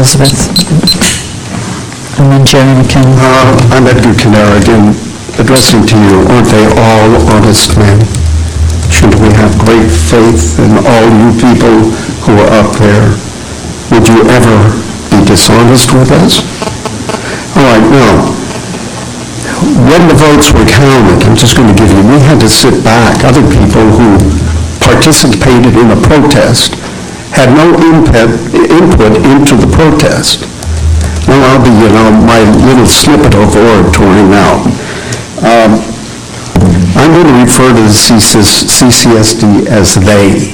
Elizabeth. And then Jerry McKinnon. I'm Edgar Kanarik, and addressing to you, aren't they all honest men? Shouldn't we have great faith in all you people who are up there? Would you ever be dishonest with us? All right, now, when the votes were counted, I'm just going to give you, we had to sit back. Other people who participated in the protest had no input into the protest. Well, I'll be, my little snippet of oratory now. I'm going to refer to the CCSD as they,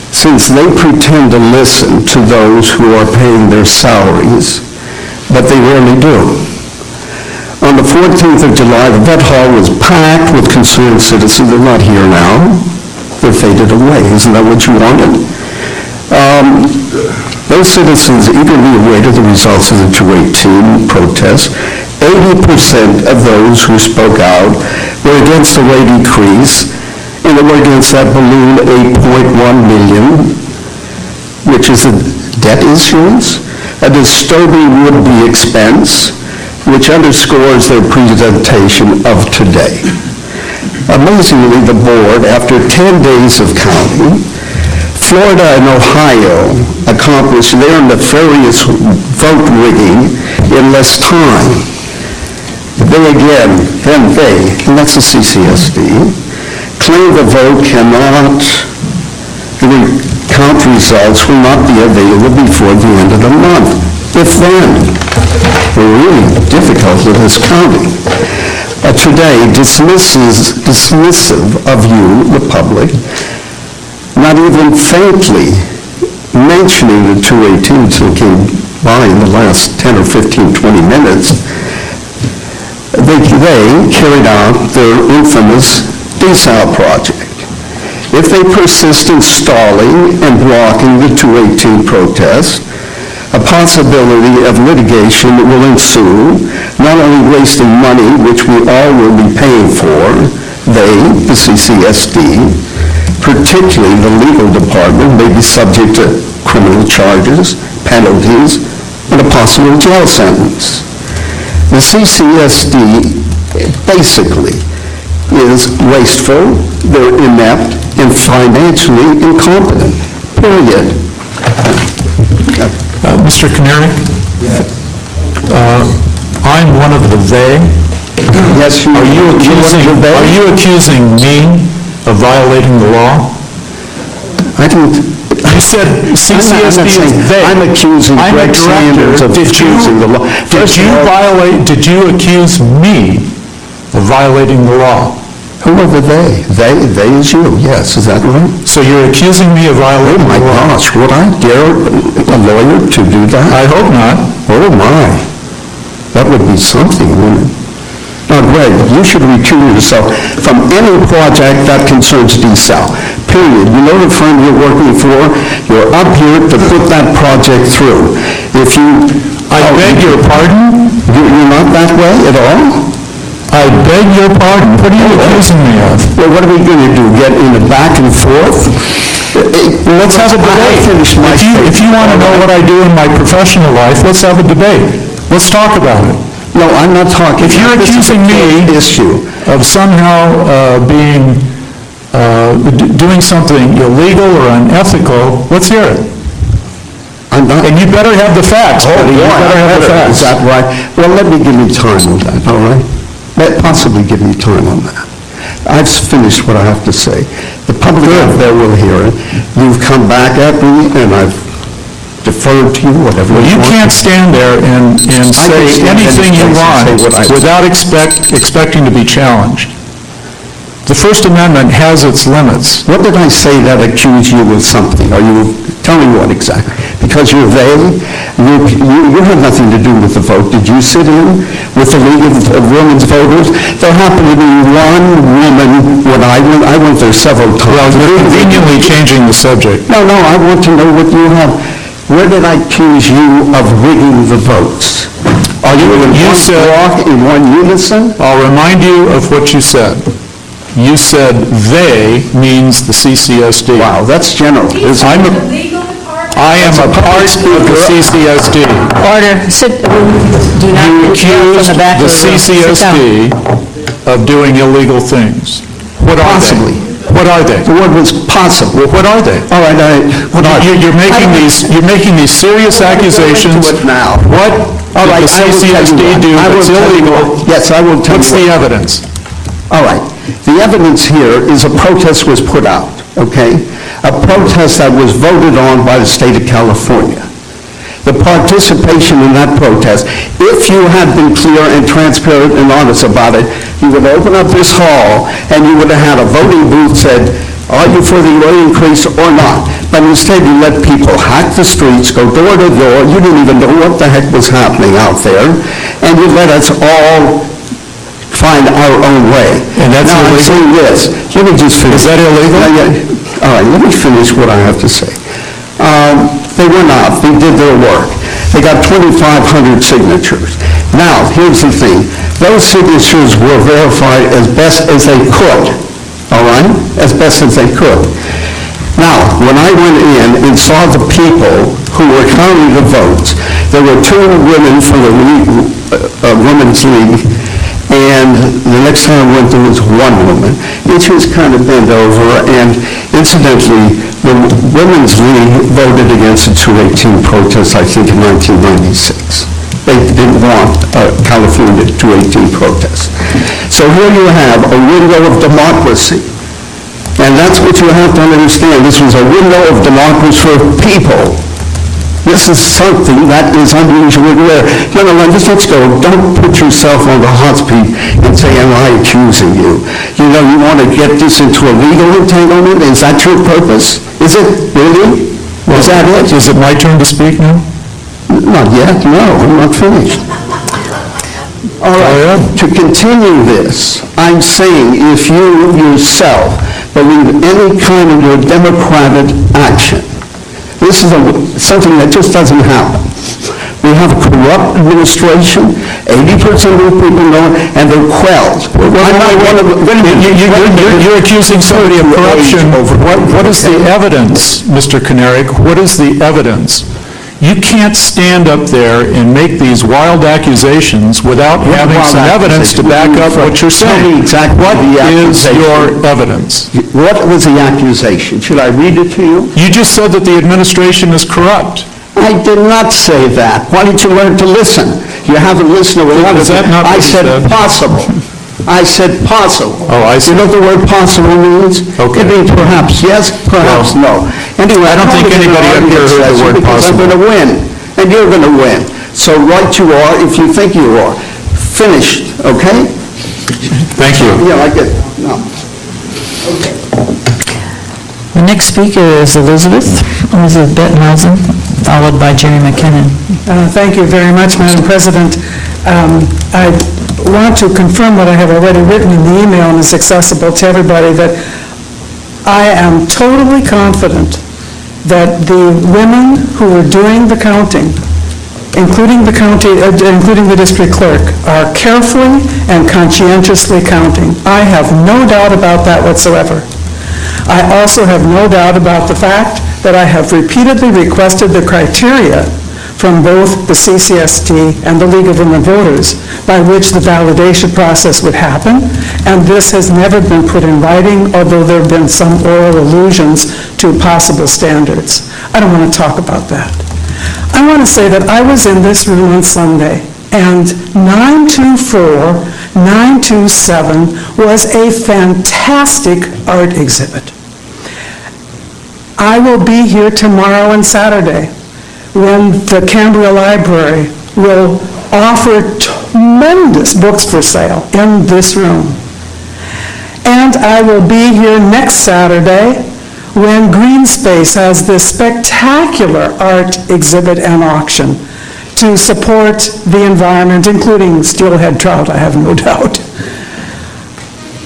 since they pretend to listen to those who are paying their salaries, but they rarely do. On the 14th of July, the Vet Hall was packed with concerned citizens. They're not here now. They're faded away. Isn't that what you wanted? Those citizens eagerly awaited the results of the 218 protest. 80% of those who spoke out were against the rate increase, and they were against that balloon $8.1 million, which is a debt issuance, a disturbing would-be expense, which underscores their presentation of today. Amazingly, the board, after 10 days of counting, Florida and Ohio accomplished their nefarious vote rigging in less time. They again, and that's the CCSD, claim the vote cannot, the count results will not be available before the end of the month. If then, we're really difficult with this counting. Today, dismissive of you, the public, not even faintly mentioning the 218 until it came by in the last 10 or 15, 20 minutes, they carried out their infamous desal project. If they persist in stalling and blocking the 218 protest, a possibility of litigation will ensue, not only wasting money, which we all will be paying for, they, the CCSD, particularly the legal department, may be subject to criminal charges, penalties, and a possible jail sentence. The CCSD basically is wasteful, they're inept, and financially incompetent, period. Mr. Kanarik? Yes. I'm one of the they. Yes, Are you accusing me of violating the law? I didn't. You said CCSD is they. I'm accusing Greg Sanders of accusing the law. Did you accuse me of violating the law? Who are the they? They is you, yes, is that right? So you're accusing me of violating the law? Oh my gosh, would I dare a lawyer to do that? I hope not. Oh my, that would be something, wouldn't it? Now Greg, you should recuse yourself from any project that concerns desal, period. You know the firm you're working for, you're up here to put that project through. If you... I beg your pardon? You're not that way at all? I beg your pardon. What are you accusing me of? Well, what are we going to do? Get in the back and forth? Let's have a debate. If you want to know what I do in my professional life, let's have a debate. Let's talk about it. No, I'm not talking. If you're accusing me of somehow doing something illegal or unethical, let's hear it. I'm not. And you better have the facts, buddy. You better have the facts. Is that right? Well, let me give you time on that, all right? Possibly give me time on that. I've finished what I have to say. The public out there will hear it. You've come back at me, and I've deferred to you, whatever you want. You can't stand there and say anything you want without expecting to be challenged. The First Amendment has its limits. What did I say that accused you of something? Tell me what exactly. Because you're vague? You had nothing to do with the vote. Did you sit in with the League of Women's Voters? There happened to be one woman when I went there several times. Well, you're conveniently changing the subject. No, I want to know what you have. Where did I accuse you of rigging the votes? Are you in one block, in one unison? I'll remind you of what you said. You said they means the CCSD. Wow, that's general. I'm the legal department. I am a part of the CCSD. Order. Do not You interrupt from the back of accused the the room. Sit down. CCSD of doing illegal things. What are Possibly. they? What are they? The word was possible. What are they? All right, what are they? You're making these serious accusations. Do it now. What All right, did the I will tell you CCSD what. do I will that's tell you illegal? what. Yes, I will tell you What's the what. evidence? All right. The evidence here is a protest was put out, okay? A protest that was voted on by the state of California. The participation in that protest, if you had been clear and transparent and honest about it, you would open up this hall and you would have had a voting booth said, are you for the rate increase or not? But instead you let people hack the streets, go door to door, you didn't even know what the heck was happening out there, and you let us all find our own way. And that's now, illegal? I'm saying this. Let me just finish. Is that illegal? All right, let me finish what I have to say. They were not. They did their work. They got 2,500 signatures. Now, here's the thing. Those signatures were verified as best as they could, all right? As best as they could. Now, when I went in and saw the people who were counting the votes, there were 2 women from the Women's League, and the next time I went there was 1 woman, and she was kind of bent over, and incidentally, the Women's League voted against the 218 protest, I think, in 1996. They didn't want California 218 protest. So here you have a window of democracy, and that's what you have to understand. This was a window of democracy for people. This is something that is unusually rare. No, let's go. Don't put yourself on the hot seat and say, am I accusing you? You know, you want to get this into a legal entanglement? Is that your purpose? Is it really? Is that it? Is it my turn to speak now? Not yet, no, I'm not finished. All right, to continue this, I'm saying if you yourself believe any kind of your democratic action, this is something that just doesn't happen. We have a corrupt administration, 80% of the people know it, and they're quelled. You're accusing somebody of corruption. What is the evidence, Mr. Kanarik? What is the evidence? You can't stand up there and make these wild accusations without having some evidence to back up what you're saying. What is your evidence? What was the accusation? Should I read it to you? You just said that the administration is corrupt. I did not say that. Why didn't you learn to listen? You haven't listened to a lot of Is that not what I you said said? possible. I said possible. Oh, I see. You know what the word possible means? Okay. It means perhaps yes, perhaps no. Anyway, I don't think anybody up here heard the word because possible. I'm going to win, and you're going to win. So right you are if you think you are. Finished, okay? Thank you. Yeah, I get it. No. The next speaker is Elizabeth Bettenhausen, followed by Jerry McKinnon. Thank you very much, Madam President. I want to confirm what I have already written in the email, and is accessible to everybody, that I am totally confident that the women who are doing the counting, including the district clerk, are carefully and conscientiously counting. I have no doubt about that whatsoever. I also have no doubt about the fact that I have repeatedly requested the criteria from both the CCSD and the League of Women Voters by which the validation process would happen, and this has never been put in writing, although there have been some oral allusions to possible standards. I don't want to talk about that. I want to say that I was in this room on Sunday, and 924, 927 was a fantastic art exhibit. I will be here tomorrow and Saturday when the Cambria Library will offer tremendous books for sale in this room. And I will be here next Saturday when Green Space has this spectacular art exhibit and auction to support the environment, including steelhead trout, I have no doubt.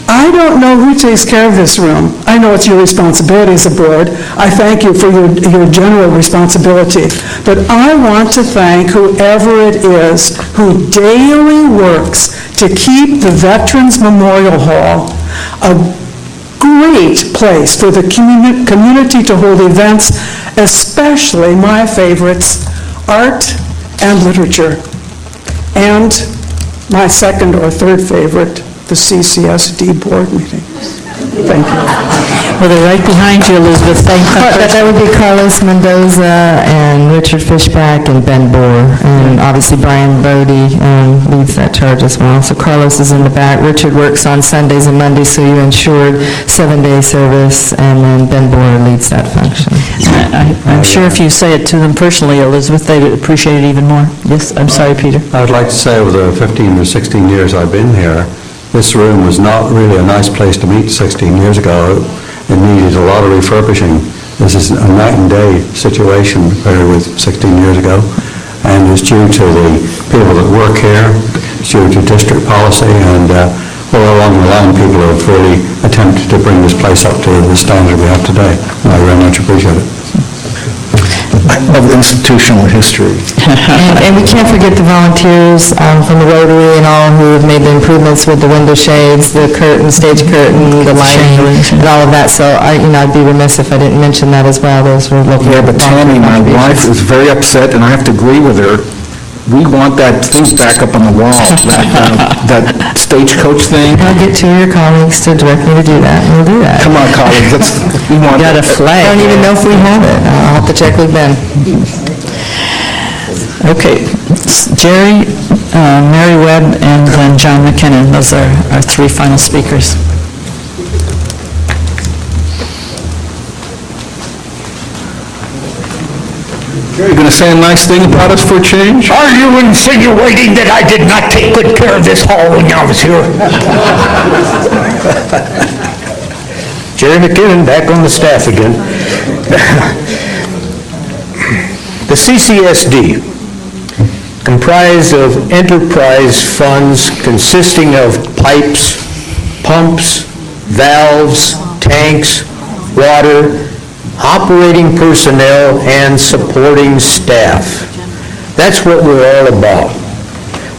I don't know who takes care of this room. I know it's your responsibility as a board. I thank you for your general responsibility. But I want to thank whoever it is who daily works to keep the Veterans Memorial Hall a great place for the community to hold events especially my favorites, art and literature, and my second or third favorite, the CCSD board meetings. Thank you. Well, they're right behind you, Elizabeth. Thank you. That would be Carlos Mendoza and Richard Fishback and Ben Bohr. And obviously Brian Bodie leads that charge as well. So Carlos is in the back. Richard works on Sundays and Mondays, so you ensured 7-day service. And then Ben Bohr leads that function. I'm sure if you say it to them personally, Elizabeth, they'd appreciate it even more. Yes, I'm sorry, Peter. I would like to say over the 15 or 16 years I've been here, this room was not really a nice place to meet 16 years ago. It needed a lot of refurbishing. This is a night and day situation compared with 16 years ago. And it's due to the people that work here, it's due to district policy, and all along the line people have really attempted to bring this place up to the standard we have today. I very much appreciate it. Of institutional history. And we can't forget the volunteers from the Rotary and all who have made the improvements with the window shades, the curtain, stage curtain, the lighting, and all of that. So I'd be remiss if I didn't mention that as well. Those were local. Yeah, but Tammy, my wife is very upset, and I have to agree with her. We want that thing back up on the wall, that stagecoach thing. I'll get two of your colleagues to direct me to do that, and we'll do that. Come on, colleagues, we want Got a that. flag. I don't even know if we have it. I'll have to check with Ben. Okay, Jerry, Mary Webb, and then John McKinnon. Those are our three final speakers. Are you going to say a nice thing about us for a change? Are you insinuating that I did not take good care of this hall when I was here? Jerry McKinnon, back on the staff again. The CCSD, comprised of enterprise funds consisting of pipes, pumps, valves, tanks, water, operating personnel, and supporting staff. That's what we're all about.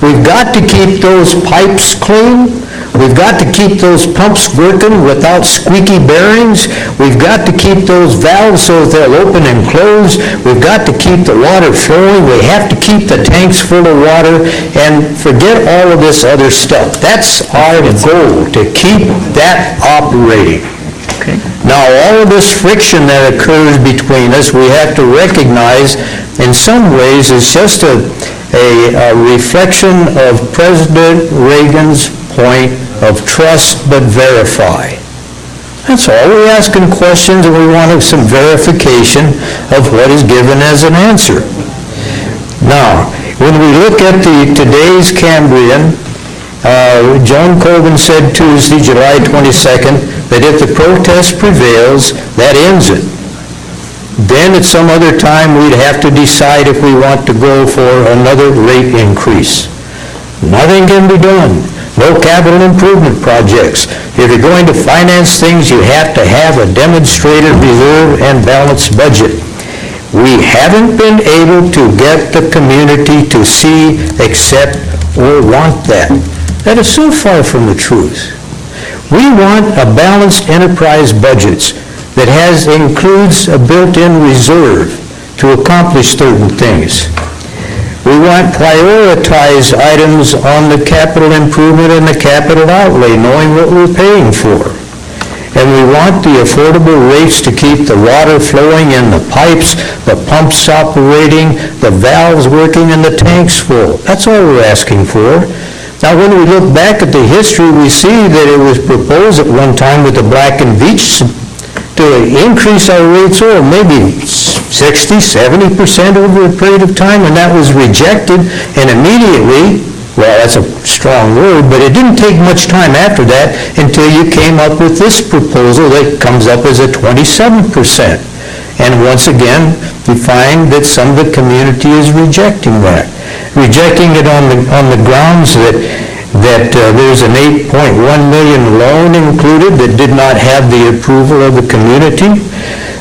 We've got to keep those pipes clean. We've got to keep those pumps working without squeaky bearings. We've got to keep those valves so that they'll open and close. We've got to keep the water flowing. We have to keep the tanks full of water, and forget all of this other stuff. That's our goal, to keep that operating. Now, all of this friction that occurs between us, we have to recognize in some ways is just a reflection of President Reagan's point of trust but verify. That's all. We're asking questions and we want some verification of what is given as an answer. Now, when we look at today's Cambrian, Joan Colvin said Tuesday, July 22nd, that if the protest prevails, that ends it. Then at some other time, we'd have to decide if we want to go for another rate increase. Nothing can be done. No capital improvement projects. If you're going to finance things, you have to have a demonstrated reserve and balanced budget. We haven't been able to get the community to see, accept, or want that. That is so far from the truth. We want a balanced enterprise budget that includes a built-in reserve to accomplish certain things. We want prioritized items on the capital improvement and the capital outlay, knowing what we're paying for. And we want the affordable rates to keep the water flowing in the pipes, the pumps operating, the valves working, and the tanks full. That's all we're asking for. Now, when we look back at the history, we see that it was proposed at one time with the Black and Veatch to increase our rates, or maybe 60, 70% over a period of time, and that was rejected, and immediately, well, that's a strong word, but it didn't take much time after that until you came up with this proposal that comes up as a 27%. And once again, we find that some of the community is rejecting that. Rejecting it on the grounds that there's an $8.1 million loan included that did not have the approval of the community,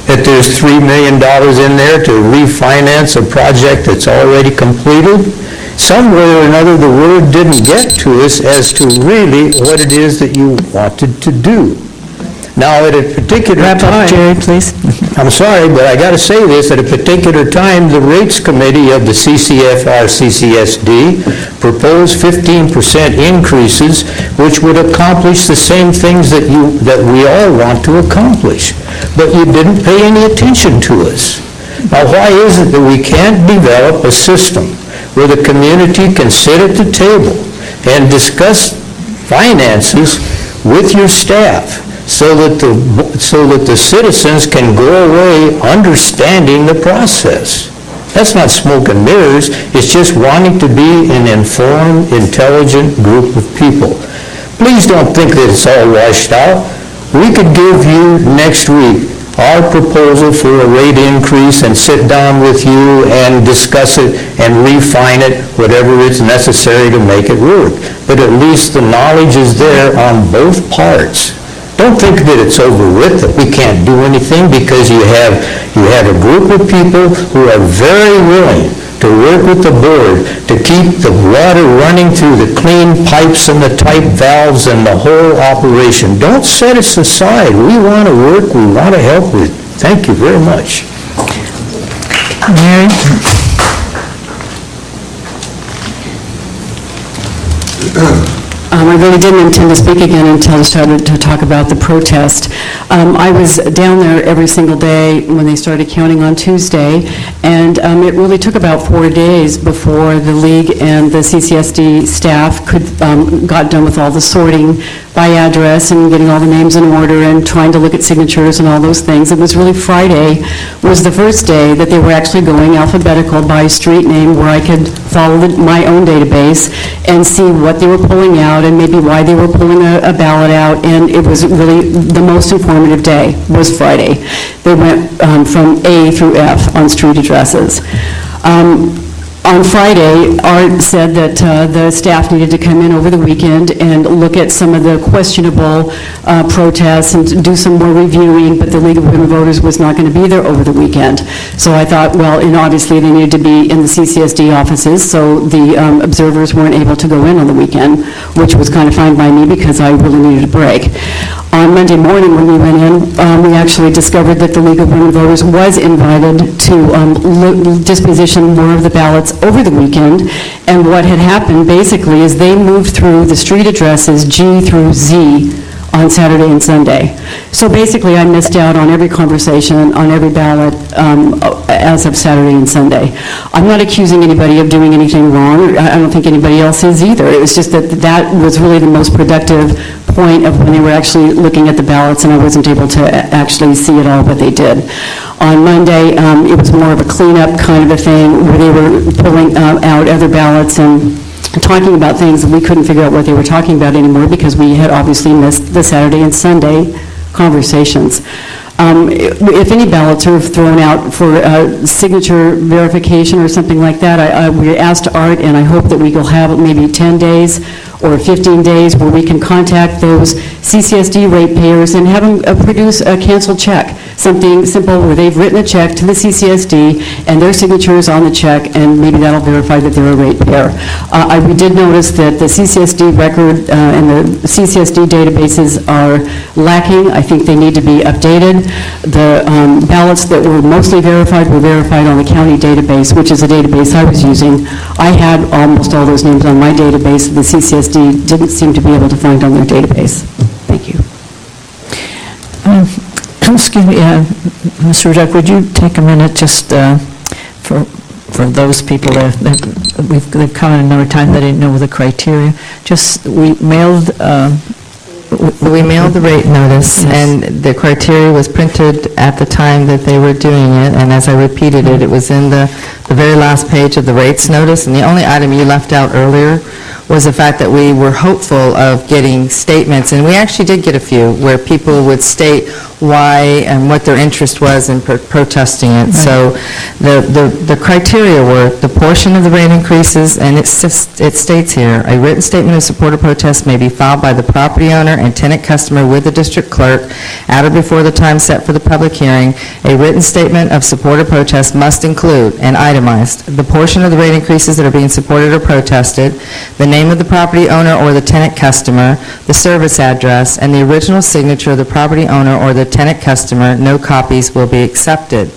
that there's $3 million in there to refinance a project that's already completed. Some way or another, the word didn't get to us as to really what it is that you wanted to do. Now, at a particular Wrap time... up, Jerry, please. I'm sorry, but I got to say this, at a particular time, the Rates Committee of the CCSD proposed 15% increases, which would accomplish the same things that we all want to accomplish. But you didn't pay any attention to us. Now, why is it that we can't develop a system where the community can sit at the table and discuss finances with your staff, so that the citizens can go away understanding the process? That's not smoke and mirrors. It's just wanting to be an informed, intelligent group of people. Please don't think that it's all washed out. We could give you next week our proposal for a rate increase and sit down with you and discuss it and refine it, whatever is necessary to make it work. But at least the knowledge is there on both parts. Don't think that it's over with, that we can't do anything, because you have a group of people who are very willing to work with the board to keep the water running through the clean pipes and the tight valves and the whole operation. Don't set us aside. We want to work, we want to help with. Thank you very much. Mary? I really didn't intend to speak again until I started to talk about the protest. I was down there every single day when they started counting on Tuesday, and it really took about 4 days before the League and the CCSD staff got done with all the sorting by address and getting all the names in order and trying to look at signatures and all those things. It was really Friday was the first day that they were actually going alphabetical by street name, where I could follow my own database and see what they were pulling out and maybe why they were pulling a ballot out, and it was really the most informative day was Friday. They went from A through F on street addresses. On Friday, Art said that the staff needed to come in over the weekend and look at some of the questionable protests and do some more reviewing, but the League of Women Voters was not going to be there over the weekend. So I thought, well, and obviously they needed to be in the CCSD offices, so the observers weren't able to go in on the weekend, which was kind of fine by me because I really needed a break. On Monday morning when we went in, we actually discovered that the League of Women Voters was invited to disposition more of the ballots over the weekend, and what had happened basically is they moved through the street addresses G through Z on Saturday and Sunday. So basically I missed out on every conversation, on every ballot as of Saturday and Sunday. I'm not accusing anybody of doing anything wrong. I don't think anybody else is either. It was just that that was really the most productive point of when they were actually looking at the ballots, and I wasn't able to actually see it all, but they did. On Monday, it was more of a cleanup kind of a thing where they were pulling out other ballots and talking about things that we couldn't figure out what they were talking about anymore because we had obviously missed the Saturday and Sunday conversations. If any ballots are thrown out for signature verification or something like that, we asked Art, and I hope that we will have maybe 10 days or 15 days where we can contact those CCSD ratepayers and have them produce a canceled check, something simple where they've written a check to the CCSD and their signature is on the check, and maybe that'll verify that they're a ratepayer. We did notice that the CCSD record and the CCSD databases are lacking. I think they need to be updated. The ballots that were mostly verified were verified on the county database, which is a database I was using. I had almost all those names on my database. The CCSD didn't seem to be able to find on their database. Thank you. Excuse me, Mr. Rudak, would you take a minute just for those people that they've come in another time, they didn't know the criteria? Just, we mailed the rate notice, Yes. and the criteria was printed at the time that they were doing it, and as I repeated it, it was in the very last page of the rates notice, and the only item you left out earlier was the fact that we were hopeful of getting statements, and we actually did get a few, where people would state why and what their interest was in protesting it. So the criteria were the portion of the rate increases, and it states here, a written statement of support or protest may be filed by the property owner and tenant customer with the district clerk at or before the time set for the public hearing. A written statement of support or protest must include, and itemized, the portion of the rate increases that are being supported or protested, the name of the property owner or the tenant customer, the service address, and the original signature of the property owner or the tenant customer. No copies will be accepted.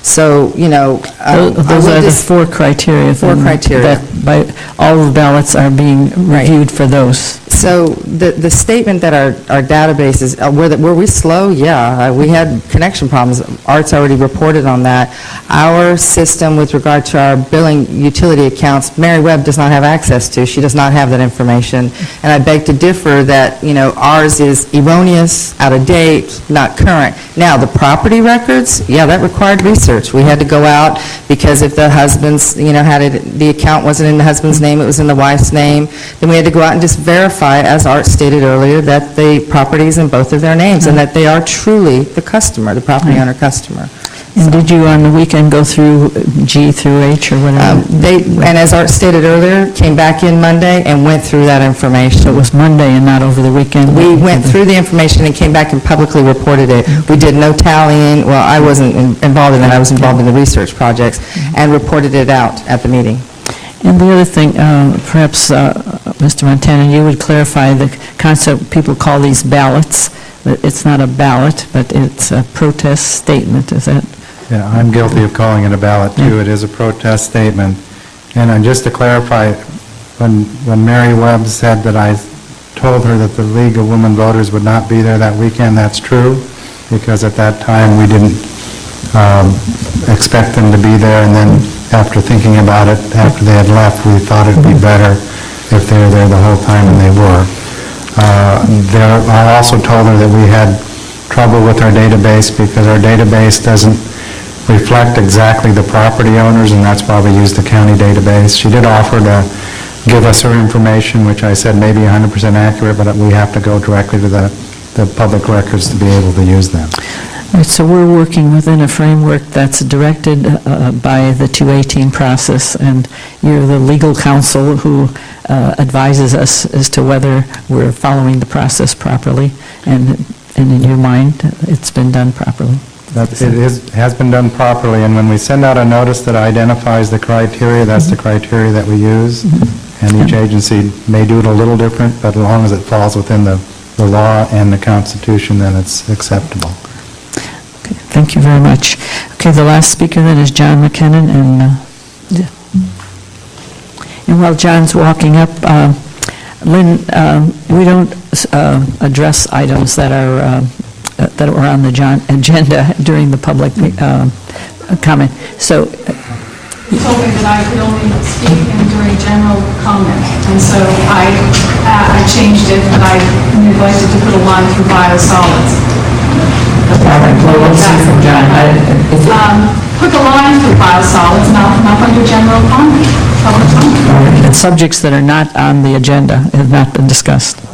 So, Those are the four criteria. Four criteria. That by all the ballots are being reviewed for those. So the statement that our databases, were we slow? Yeah, we had connection problems. Art's already reported on that. Our system with regard to our billing utility accounts, Mary Webb does not have access to. She does not have that information. And I beg to differ that, ours is erroneous, out of date, not current. Now, the property records, yeah, that required research. We had to go out because if the husband's, the account wasn't in the husband's name, it was in the wife's name, then we had to go out and just verify, as Art stated earlier, that the property is in both of their names and that they are truly the customer, the property owner customer. And did you on the weekend go through G through H or whatever? And as Art stated earlier, came back in Monday and went through that information. So it was Monday and not over the weekend? We went through the information and came back and publicly reported it. We did no tallying. Well, I wasn't involved in that. I was involved in the research projects and reported it out at the meeting. And the other thing, perhaps, Mr. Montana, you would clarify the concept, people call these ballots. It's not a ballot, but it's a protest statement, is that? Yeah, I'm guilty of calling it a ballot, too. It is a protest statement. And just to clarify, when Mary Webb said that I told her that the League of Women Voters would not be there that weekend, that's true, because at that time we didn't expect them to be there, and then after thinking about it, after they had left, we thought it'd be better if they were there the whole time, and they were. I also told her that we had trouble with our database because our database doesn't reflect exactly the property owners, and that's why we use the county database. She did offer to give us her information, which I said may be 100% accurate, but we have to go directly to the public records to be able to use them. All right, so we're working within a framework that's directed by the 218 process, and you're the legal counsel who advises us as to whether we're following the process properly, and in your mind, it's been done properly. Has been done properly, and when we send out a notice that identifies the criteria, that's the criteria that we use, and each agency may do it a little different, but as long as it falls within the law and the Constitution, then it's acceptable. Okay, thank you very much. Okay, the last speaker then is John McKinnon, and while John's walking up, Lynn, we don't address items that are on the agenda during the public comment. So You told me that I could only speak during general comment, and so I changed it, but I neglected to put a line through biosolids. all right, well, we'll see from John. Put the line through biosolids, not under general comment, public comment. And subjects that are not on the agenda have not been discussed.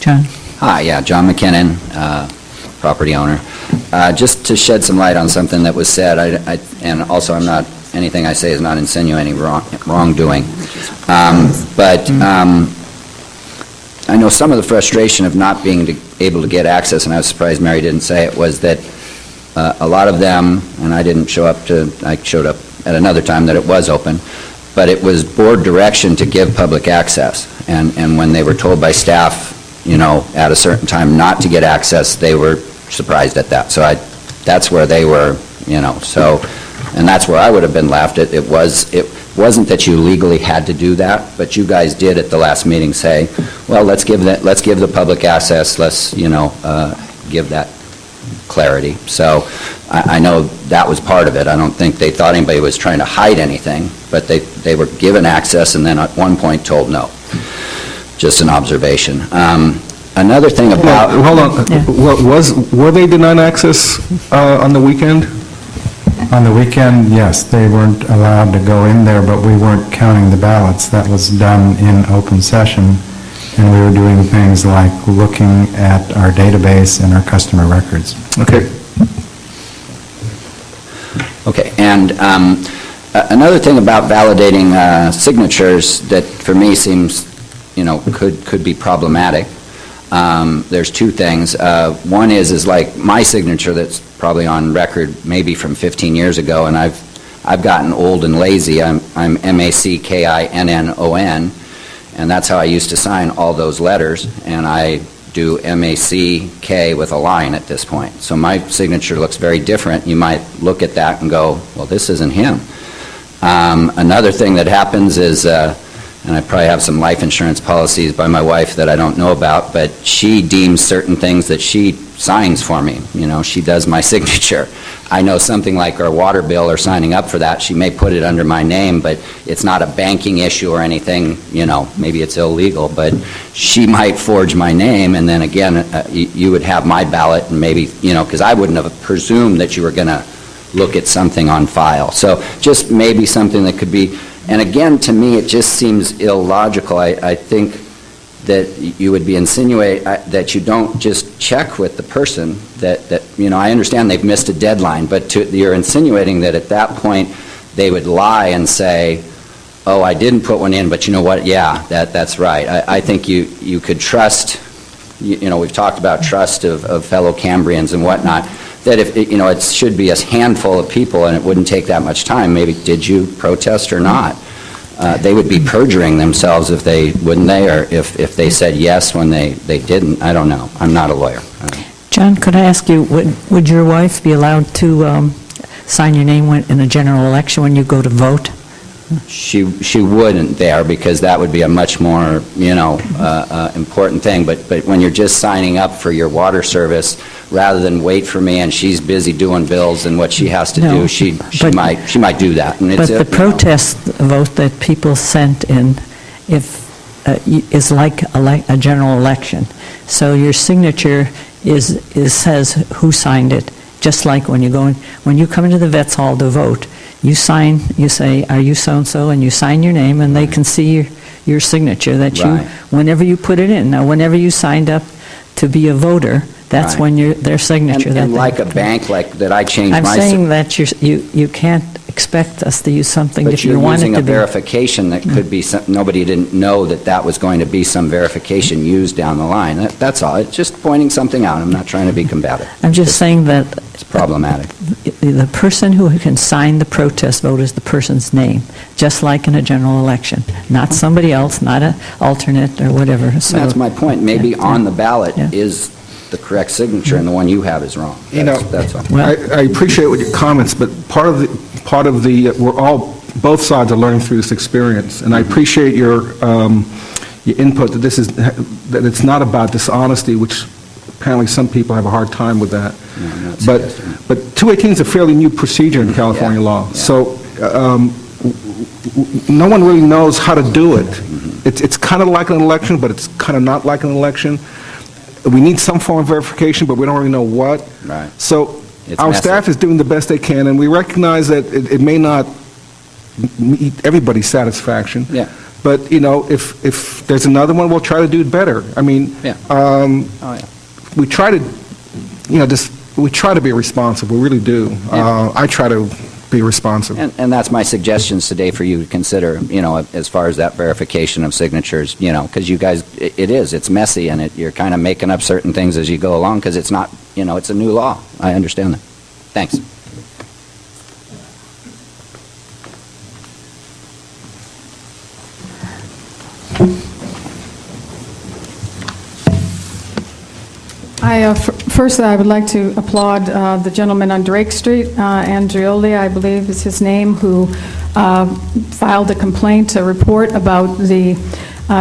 John? Hi, yeah, John McKinnon, property owner. Just to shed some light on something that was said, and also anything I say is not insinuating wrongdoing. But I know some of the frustration of not being able to get access, and I was surprised Mary didn't say it, was that a lot of them, and I showed up at another time that it was open, but it was board direction to give public access. And when they were told by staff, at a certain time not to get access, they were surprised at that. So that's where they were, and that's where I would have been left. It wasn't that you legally had to do that, but you guys did at the last meeting say, well, let's give the public access, let's, give that clarity. So I know that was part of it. I don't think they thought anybody was trying to hide anything, but they were given access and then at one point told no. Just an observation. Another thing about... Hold on. Yeah. Were they denied access on the weekend? On the weekend, yes, they weren't allowed to go in there, but we weren't counting the ballots. That was done in open session. and we were doing things like looking at our database and our customer records. Okay. Okay, and another thing about validating signatures that for me seems, could be problematic. There's two things. One is like my signature that's probably on record maybe from 15 years ago, and I've gotten old and lazy. I'm MacKinnon, and that's how I used to sign all those letters, and I do MACK with a line at this point. So my signature looks very different. You might look at that and go, well, this isn't him. Another thing that happens is, and I probably have some life insurance policies by my wife that I don't know about, but she deems certain things that she signs for me. She does my signature. I know something like our water bill or signing up for that, she may put it under my name, but it's not a banking issue or anything, maybe it's illegal, but she might forge my name, and then again, you would have my ballot, and maybe, because I wouldn't have presumed that you were going to look at something on file. So just maybe something that could be, and again, to me, it just seems illogical. I think that you would be insinuating that you don't just check with the person that I understand they've missed a deadline, but you're insinuating that at that point they would lie and say, oh, I didn't put one in, but you know what, yeah, that's right. I think you could trust, we've talked about trust of fellow Cambrians and whatnot, that if, it should be a handful of people and it wouldn't take that much time, maybe did you protest or not? They would be perjuring themselves if they, wouldn't they, or if they said yes when they didn't. I don't know. I'm not a lawyer. John, could I ask you, would your wife be allowed to sign your name in a general election when you go to vote? She wouldn't there, because that would be a much more, important thing. But when you're just signing up for your water service, rather than wait for me and she's busy doing bills and what she has to do, she might do that. And but the protest vote that people sent in is like a general election. So your signature says who signed it. Just like when you come into the Vets Hall to vote, you sign, you say, are you so-and-so, and you sign your name, and they can see your signature that whenever you put it in. Now, whenever you signed up to be a voter, that's when their signature. And like a bank, like that I changed my... I'm saying that you can't expect us to use something if you want it to be. But you're using a verification that could be, nobody didn't know that was going to be some verification used down the line. That's all. It's just pointing something out. I'm not trying to be combative. I'm just saying that... It's problematic. The person who can sign the protest vote is the person's name, just like in a general election. Not somebody else, not an alternate or whatever. So, that's my point. Maybe on the ballot is the correct signature, and the one you have is wrong. That's all. I appreciate what your comments, but part of the both sides are learning through this experience, and I appreciate your input that it's not about dishonesty, which apparently some people have a hard time with that. But 218 is a fairly new procedure in California law, so no one really knows how to do it. It's kind of like an election, but it's kind of not like an election. We need some form of verification, but we don't really know what. Right. So our staff is doing the best they can, and we recognize that it may not meet everybody's satisfaction. Yeah. But, if there's another one, we'll try to do it better. I mean, we try to, we try to be responsive. We really do. I try to be responsive. And that's my suggestions today for you to consider, as far as that verification of signatures, because you guys, it's messy, and you're kind of making up certain things as you go along, because it's not, it's a new law. I understand that. Thanks. First, I would like to applaud the gentleman on Drake Street, Andrioli, I believe is his name, who filed a complaint, a report about the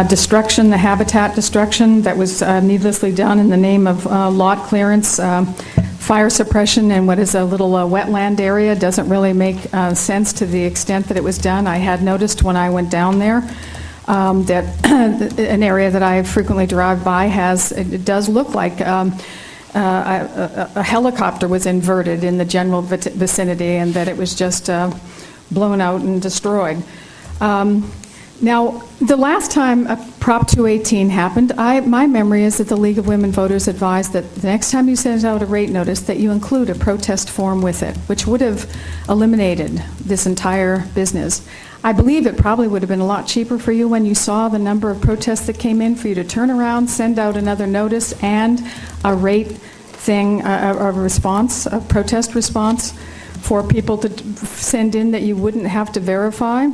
destruction, the habitat destruction that was needlessly done in the name of lot clearance, fire suppression, and what is a little wetland area. Doesn't really make sense to the extent that it was done. I had noticed when I went down there that an area that I frequently drive by it does look like a helicopter was inverted in the general vicinity, and that it was just blown out and destroyed. Now, the last time Prop 218 happened, my memory is that the League of Women Voters advised that the next time you send out a rate notice, that you include a protest form with it, which would have eliminated this entire business. I believe it probably would have been a lot cheaper for you when you saw the number of protests that came in for you to turn around, send out another notice, and a rate thing, a response, a protest response for people to send in that you wouldn't have to verify.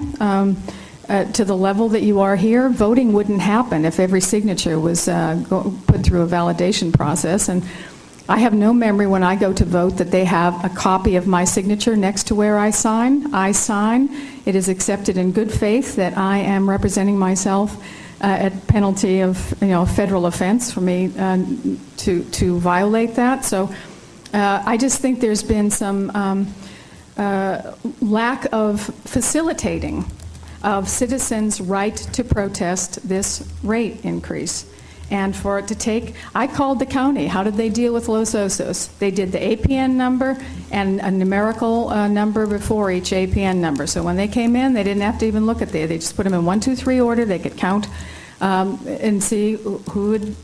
To the level that you are here, voting wouldn't happen if every signature was put through a validation process. And I have no memory when I go to vote that they have a copy of my signature next to where I sign. I sign. It is accepted in good faith that I am representing myself at penalty of federal offense for me to violate that. So I just think there's been some lack of facilitating of citizens' right to protest this rate increase. And for it to take, I called the county. How did they deal with Los Osos? They did the APN number and a numerical number before each APN number. So when they came in, they didn't have to even look at they just put them in 1, 2, 3 order. They could count and see who had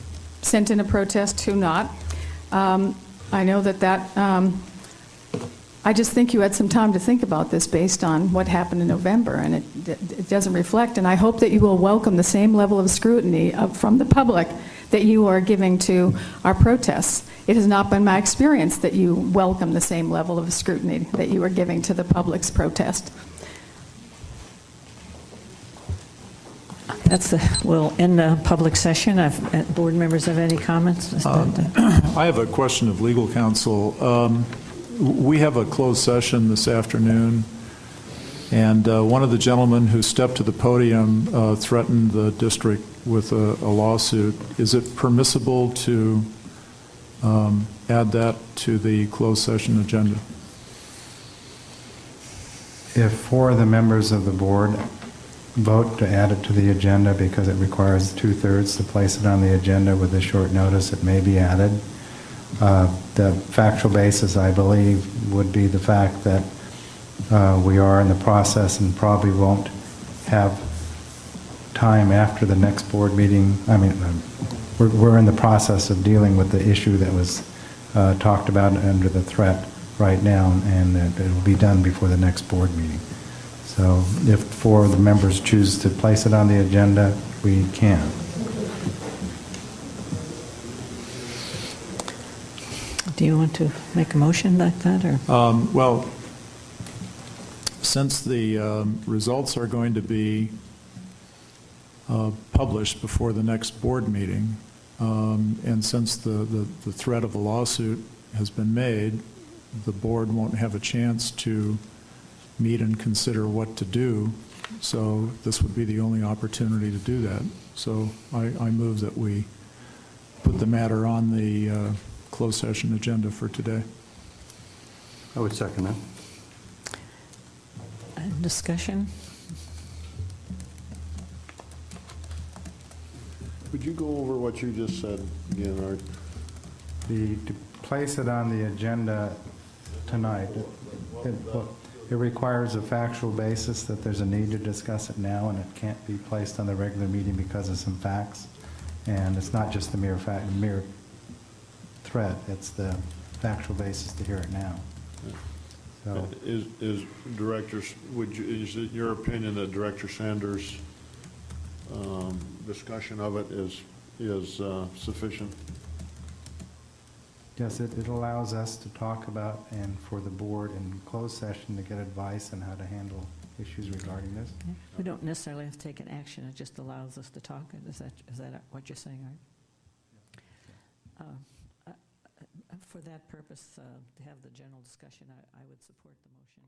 sent in a protest, who not. I know that I just think you had some time to think about this based on what happened in November, and it doesn't reflect. And I hope that you will welcome the same level of scrutiny from the public that you are giving to our protests. It has not been my experience that you welcome the same level of scrutiny that you are giving to the public's protest. We'll end the public session. Board members have any comments? I have a question of legal counsel. We have a closed session this afternoon, and one of the gentlemen who stepped to the podium threatened the district with a lawsuit. Is it permissible to add that to the closed session agenda? If 4 of the members of the board vote to add it to the agenda because it requires 2/3 to place it on the agenda with a short notice, it may be added. The factual basis, I believe, would be the fact that we are in the process and probably won't have time after the next board meeting. I mean, we're in the process of dealing with the issue that was talked about under the threat right now, and it will be done before the next board meeting. So if 4 of the members choose to place it on the agenda, we can. Do you want to make a motion like that, or? Well, since the results are going to be published before the next board meeting, and since the threat of a lawsuit has been made, the board won't have a chance to meet and consider what to do. So this would be the only opportunity to do that. So I move that we put the matter on the closed session agenda for today. I would second that. Discussion? Would you go over what you just said again, Art? To place it on the agenda tonight, it requires a factual basis that there's a need to discuss it now, and it can't be placed on the regular meeting because of some facts. And it's not just the mere threat, it's the factual basis to hear it now. So, Is it your opinion that Director Sanders' discussion of it is sufficient? yes, it allows us to talk about, and for the board in closed session to get advice on how to handle issues regarding this. We don't necessarily have to take an action, it just allows us to talk. Is that what you're saying, Art? For that purpose, to have the general discussion, I would support the motion.